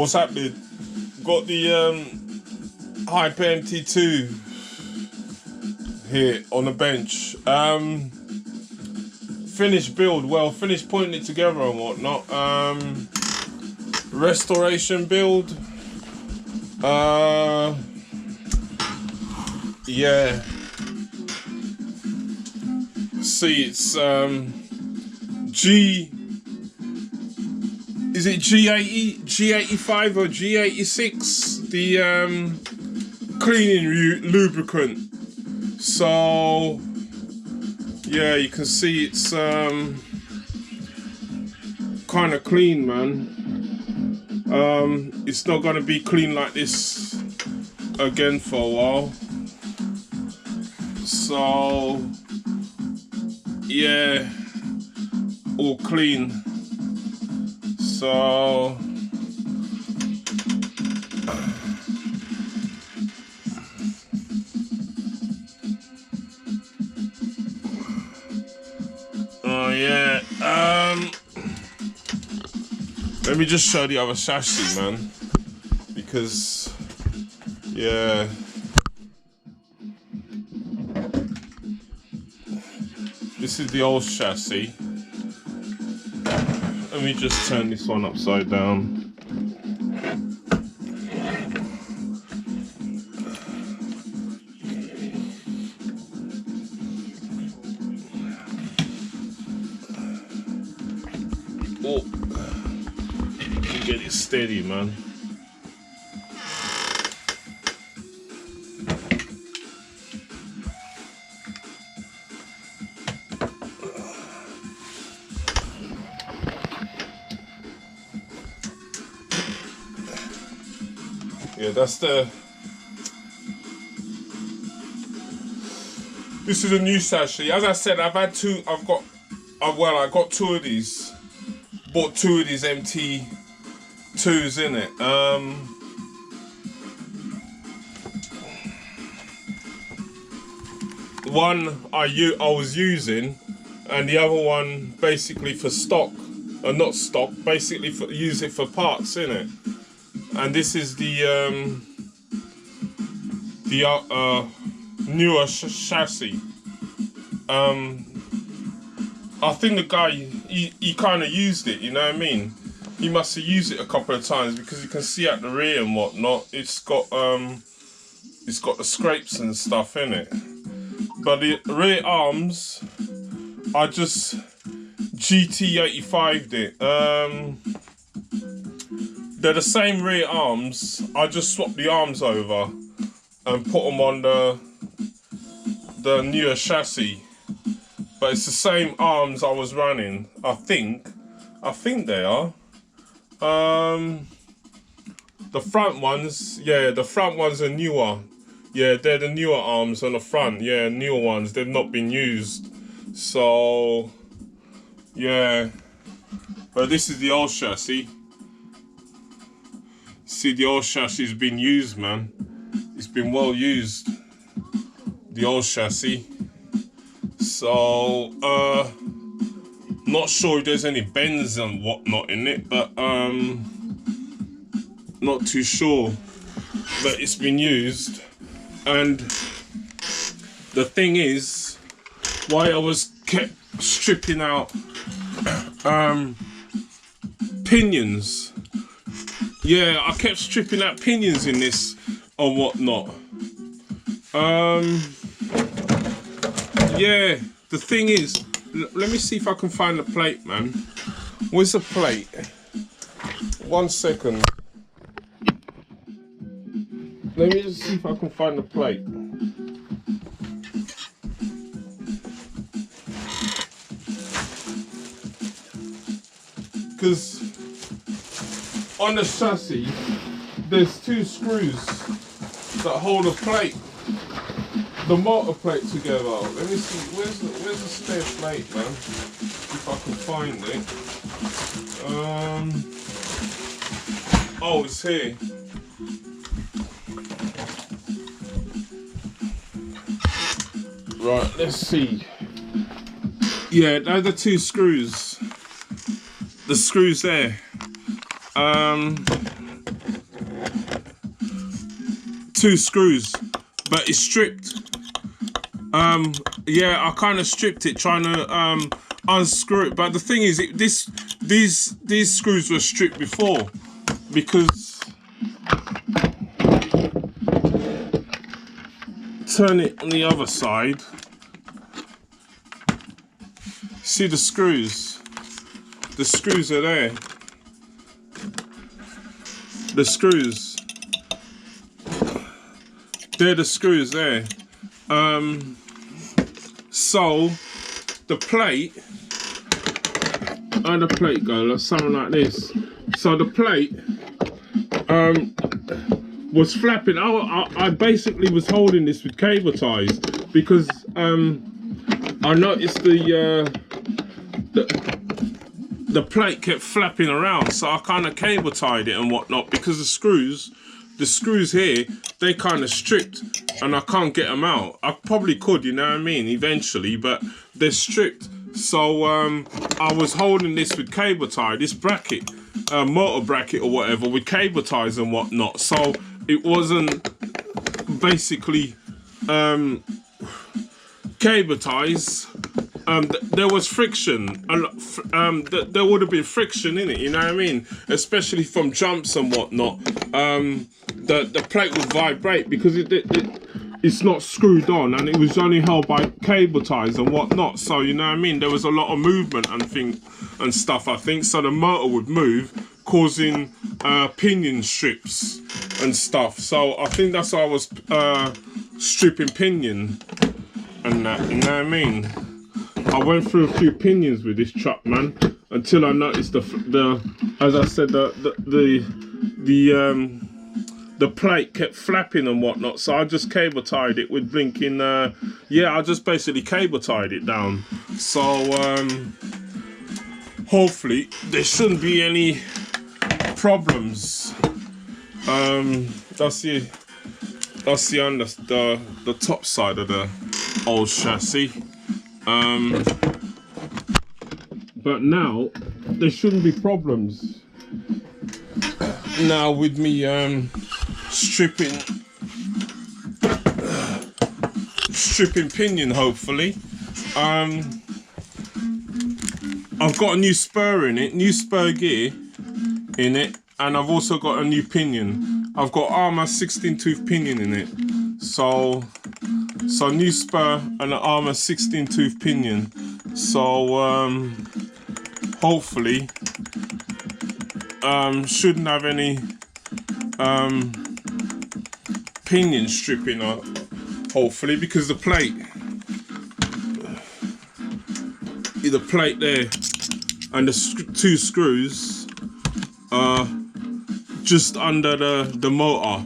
What's happening? Got the Hyper MT2 here on the bench. Finished build, well, finished putting it together and whatnot. Restoration build. Yeah. See, it's is it G80, G85 or G86? The cleaning lubricant. So yeah, you can see it's kind of clean, man. It's not gonna be clean like this again for a while. So yeah, all clean. So yeah, let me just show the other chassis, man, because yeah, this is the old chassis. Let me just turn this one upside down. Oh, get it steady, man. Yeah, that's the. This is a new chassis. As I said, I've had two. I got two of these. Bought two of these MT2s in it. One I was using, and the other one basically for stock, or not stock. Basically for use it for parts in it. And this is the newer chassis. I think the guy he kind of used it. You know what I mean? He must have used it a couple of times because you can see at the rear and whatnot. It's got the scrapes and stuff in it. But the rear arms, I just GT85'd it. They're the same rear arms. I just swapped the arms over and put them on the newer chassis. But it's the same arms I was running. I think they are. The front ones, yeah, the front ones are newer. Yeah, they're the newer arms on the front. Yeah, newer ones. They've not been used. So yeah. But this is the old chassis. See, the old chassis has been used, man. It's been well used, the old chassis. So, not sure if there's any bends and whatnot in it, but not too sure. But it's been used. And the thing is, why I was kept stripping out pinions. Yeah, I kept stripping out pinions in this or whatnot. Yeah, the thing is, let me see if I can find the plate, man. Where's the plate? 1 second. Let me just see if I can find the plate. Because on the chassis, there's two screws that hold the plate, the motor plate together. Let me see, where's the spare plate, man? If I can find it. Oh, it's here. Right, let's see. Yeah, they're the two screws. The screws there. 2 screws, but it's stripped. Yeah, I kind of stripped it trying to unscrew it, but the thing is, these screws were stripped before, because turn it on the other side. See the screws? The screws are there. The screws. They're the screws there. So the plate, how the plate go? Like something like this. So the plate was flapping. I basically was holding this with cable ties, because I noticed the plate kept flapping around, so I kind of cable tied it and whatnot, because the screws here, they kind of stripped and I can't get them out. I probably could, you know what I mean, eventually, but they're stripped. So I was holding this with cable tie, this bracket, motor bracket or whatever, with cable ties and whatnot. So it wasn't basically cable ties. There was friction, there would have been friction in it, you know what I mean, especially from jumps and whatnot. The plate would vibrate because it's not screwed on, and it was only held by cable ties and whatnot. So you know what I mean, there was a lot of movement and stuff, I think, so the motor would move, causing pinion strips and stuff. So I think that's why I was stripping pinion and that, you know what I mean. I went through a few pinions with this truck, man, until I noticed as I said, the plate kept flapping and whatnot. So I just cable tied it with blinking. Yeah, I just basically cable tied it down. So hopefully there shouldn't be any problems. That's the top side of the old chassis. But now there shouldn't be problems now with me stripping pinion, hopefully. I've got a new spur in it, new spur gear in it, and I've also got a new pinion. I've got Armour 16-tooth pinion in it, so new spur and an Armour 16-tooth pinion. So hopefully shouldn't have any pinion stripping, hopefully, because the plate there and the 2 screws are just under the motor,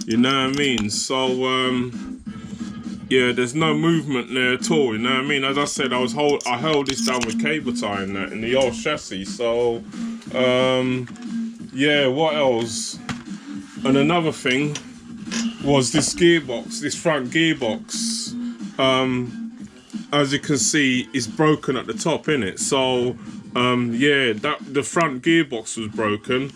you know what I mean. So yeah, there's no movement there at all, you know what I mean. As I said, I held this down with cable tie and that in the old chassis. So yeah, what else? And another thing was this gearbox, this front gearbox. As you can see, it's broken at the top, innit? So yeah, the front gearbox was broken.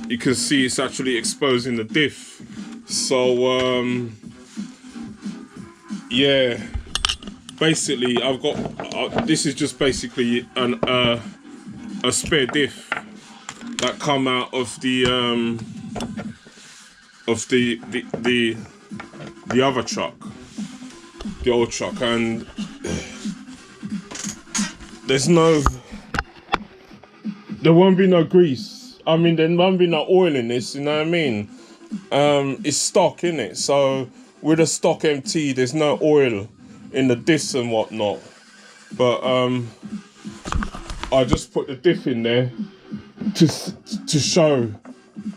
You can see it's actually exposing the diff. So yeah, basically I've got this is just basically a spare diff that come out of the other truck, the old truck, and there won't be no grease. I mean, there won't be no oil in this, you know what I mean. It's stock, innit? So with a stock MT, there's no oil in the diff and whatnot. But I just put the diff in there to show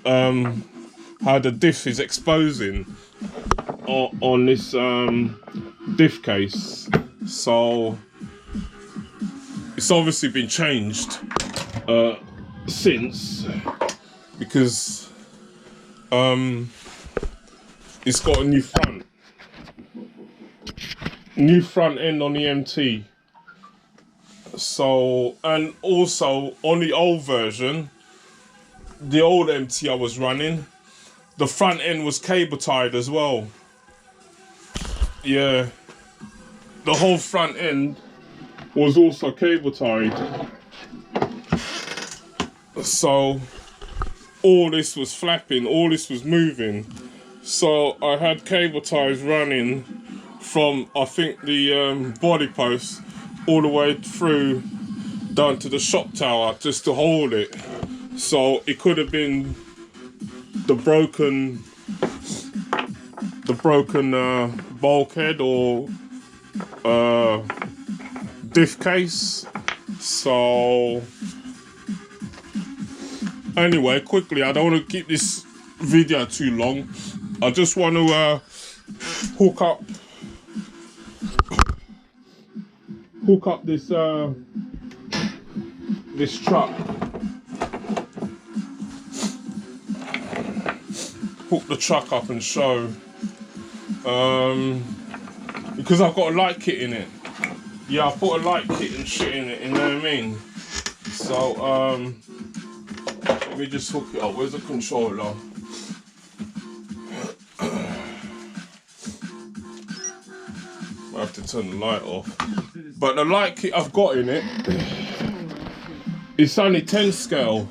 how the diff is exposing on this diff case. So it's obviously been changed since, because it's got a new front end on the MT. So, and also on the old version, the old MT I was running, the front end was cable tied as well. Yeah, the whole front end was also cable tied. So all this was flapping, all this was moving. So I had cable ties running from, I think, the body post all the way through down to the shop tower just to hold it. So it could have been the broken bulkhead or diff case. So anyway, quickly, I don't want to keep this video too long. I just want to hook up this this truck. Hook the truck up and show, because I've got a light kit in it. Yeah, I put a light kit and shit in it, you know what I mean? So let me just hook it up. Where's the controller? I have to turn the light off. But the light kit I've got in it, it's only 10 scale.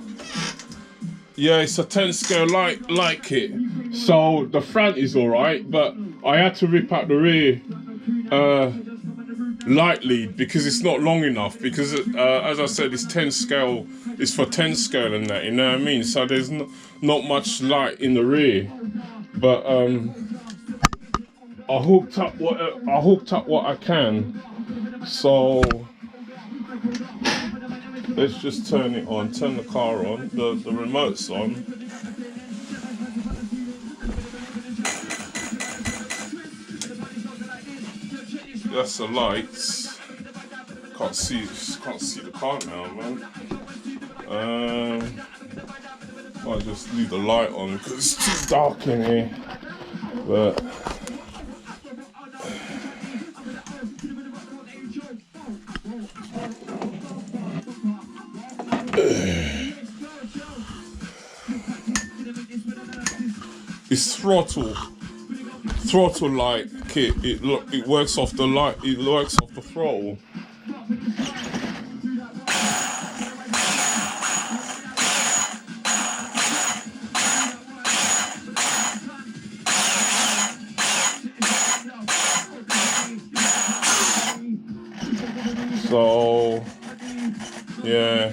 Yeah, it's a 10 scale light kit. So the front is alright, but I had to rip out the rear light lead because it's not long enough. Because as I said, it's 10 scale. It's for 10 scale and that, you know what I mean? So there's not much light in the rear. But I hooked up what I can. So let's just turn it on, turn the car on, the remote's on. That's the lights. Can't see the car now, man. I'll just leave the light on because it's too dark in here. But it's throttle light kit. It works off the light. It works off the throttle. So yeah,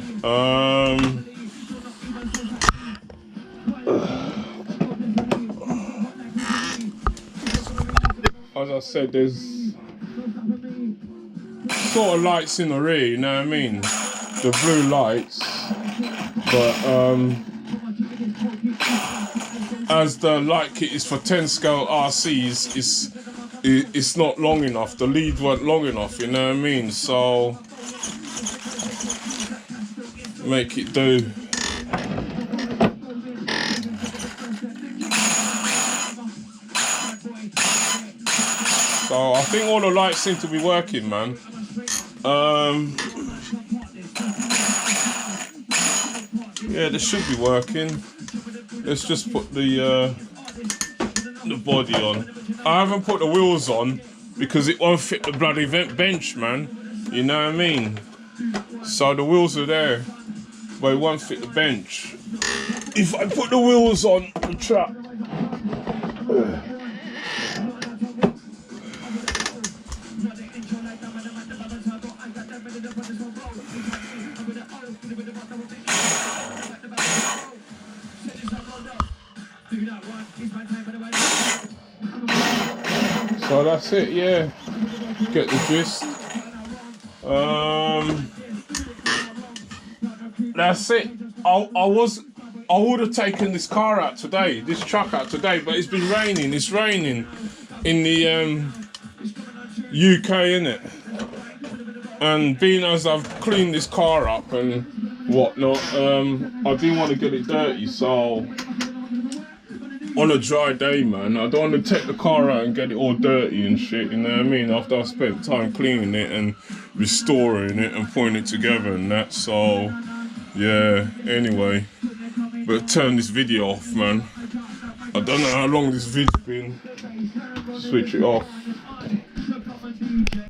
as I said, there's sort of lights in the rear, you know what I mean? The blue lights, but as the light kit is for 10 scale RCs, it's not long enough. The lead weren't long enough, you know what I mean? So make it do. So I think all the lights seem to be working, man. Yeah, they should be working. Let's just put the body on. I haven't put the wheels on because it won't fit the bloody bench, man. You know what I mean? So the wheels are there, but it won't fit the bench. If I put the wheels on the truck. So that's it, yeah. Get the gist. That's it. I would have taken this car out today, this truck out today, but it's been raining. It's raining in the UK, innit? And being as I've cleaned this car up and whatnot, I didn't want to get it dirty, so on a dry day, man, I don't want to take the car out and get it all dirty and shit, you know what I mean? After I spent time cleaning it and restoring it and putting it together and that, so yeah, anyway. But turn this video off, man. I don't know how long this vid's been. Switch it off.